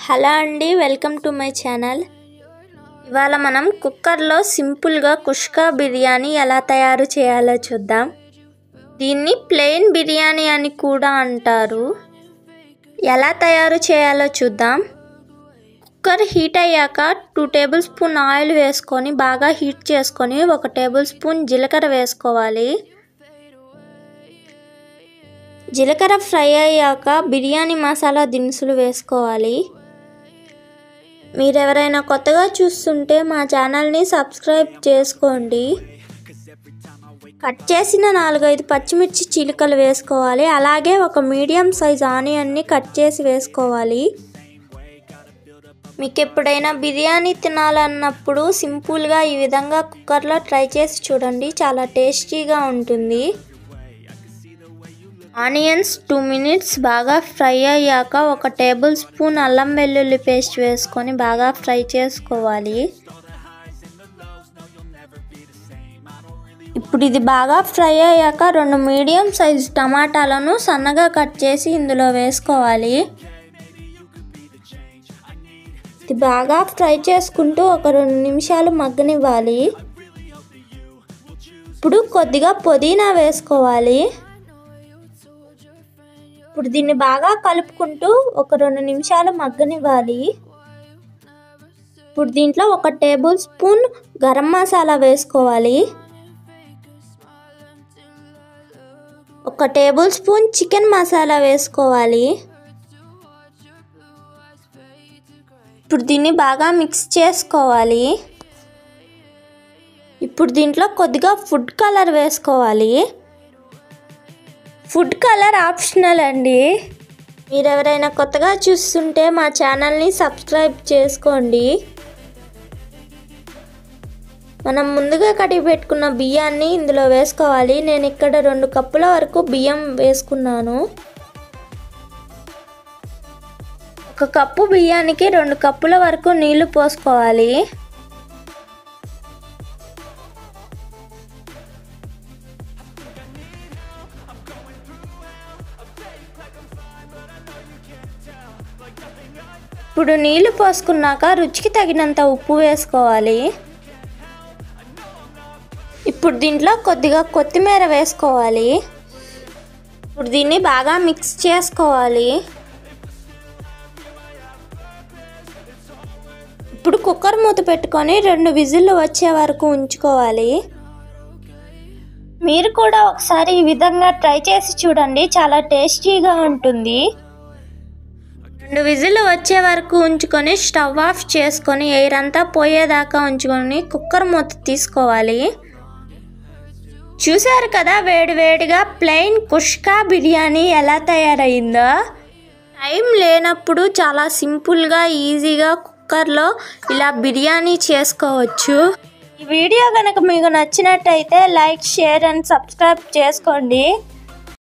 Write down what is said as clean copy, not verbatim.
Hello అండి, welcome to my channel. ఇవాళ మనం కుక్కర్లో సింపుల్గా కుష్కా బిర్యానీ ఎలా తయారు చేయాలో చూద్దాం. దీన్ని ప్లెయిన్ బిర్యానీ అని కూడా అంటారు. ఎలా తయారు చేయాలో చూద్దాం. కుక్కర్ హీట్ అయ్యాక 2 టేబుల్ స్పూన్ ఆయిల్ వేసుకొని బాగా హీట్ చేసుకొని 1 టేబుల్ స్పూన్ జీలకర్ర వేసుకోవాలి. జీలకర్ర ఫ్రై అయ్యాక బిర్యానీ మసాలా దినుసులు వేసుకోవాలి. మీరు ఎవరైనా కొత్తగా చూస్తుంటే మా ఛానల్ని సబ్స్క్రైబ్ చేసుకోండి. కట్ చేసిన 4-5 పచ్చిమిర్చి చీలికలు వేసుకోవాలి. అలాగే ఒక మీడియం సైజ్ ఆనియన్ని కట్ చేసి వేసుకోవాలి. మీకు ఎప్పుడైనా బిర్యానీ తినాలన్నప్పుడు సింపుల్గా ఈ విధంగా కుక్కర్లో ట్రై చేసి చూడండి, చాలా టేస్టీగా ఉంటుంది. ఆనియన్స్ 2 మినిట్స్ బాగా ఫ్రై అయ్యాక 1 టేబుల్ స్పూన్ అల్లం వెల్లుల్లి పేస్ట్ వేసుకొని బాగా ఫ్రై చేసుకోవాలి. ఇప్పుడు ఇది బాగా ఫ్రై అయ్యాక 2 మీడియం సైజ్ టమాటాలను సన్నగా కట్ చేసి ఇందులో వేసుకోవాలి. ఇది బాగా ఫ్రై చేసుకుంటూ ఒక 2 నిమిషాలు మగ్గనివ్వాలి. ఇప్పుడు కొద్దిగా పుదీనా వేసుకోవాలి. ఇప్పుడు దీన్ని బాగా కలుపుకుంటూ ఒక 2 నిమిషాలు మగ్గనివ్వాలి. ఇప్పుడు దీంట్లో 1 టేబుల్ స్పూన్ గరం మసాలా వేసుకోవాలి. 1 టేబుల్ స్పూన్ చికెన్ మసాలా వేసుకోవాలి. ఇప్పుడు దీన్ని బాగా మిక్స్ చేసుకోవాలి. ఇప్పుడు దీంట్లో కొద్దిగా ఫుడ్ కలర్ వేసుకోవాలి. ఫుడ్ కలర్ ఆప్షనల్ అండి. మీరు ఎవరైనా కొత్తగా చూస్తుంటే మా ఛానల్ని సబ్స్క్రైబ్ చేసుకోండి. మనం ముందుగా కడిగి పెట్టుకున్న బియ్యాన్ని ఇందులో వేసుకోవాలి. నేను ఇక్కడ 2 కప్పుల వరకు బియ్యం వేసుకున్నాను. 1 కప్పు బియ్యానికి 2 కప్పుల వరకు నీళ్లు పోసుకోవాలి. ఇప్పుడు నీళ్లు పోసుకున్నాక రుచికి తగినంత ఉప్పు వేసుకోవాలి. ఇప్పుడు దీంట్లో కొద్దిగా కొత్తిమీర వేసుకోవాలి. ఇప్పుడు దీన్ని బాగా మిక్స్ చేసుకోవాలి. ఇప్పుడు కుక్కర్ మూత పెట్టుకొని 2 విజిల్లు వచ్చే వరకు ఉంచుకోవాలి. మీరు కూడా ఒకసారి ఈ విధంగా ట్రై చేసి చూడండి, చాలా టేస్టీగా ఉంటుంది. 2 విజిల్లు వచ్చే వరకు ఉంచుకొని స్టవ్ ఆఫ్ చేసుకొని ఎయిర్ అంతా పోయేదాకా ఉంచుకొని కుక్కర్ మూత తీసుకోవాలి. చూసారు కదా వేడివేడిగా ప్లెయిన్ కుష్కా బిర్యానీ ఎలా తయారైందో. టైం లేనప్పుడు చాలా సింపుల్గా ఈజీగా కుక్కర్లో ఇలా బిర్యానీ చేసుకోవచ్చు. ఈ వీడియో కనుక మీకు నచ్చినట్టయితే లైక్, షేర్ అండ్ సబ్స్క్రైబ్ చేసుకోండి.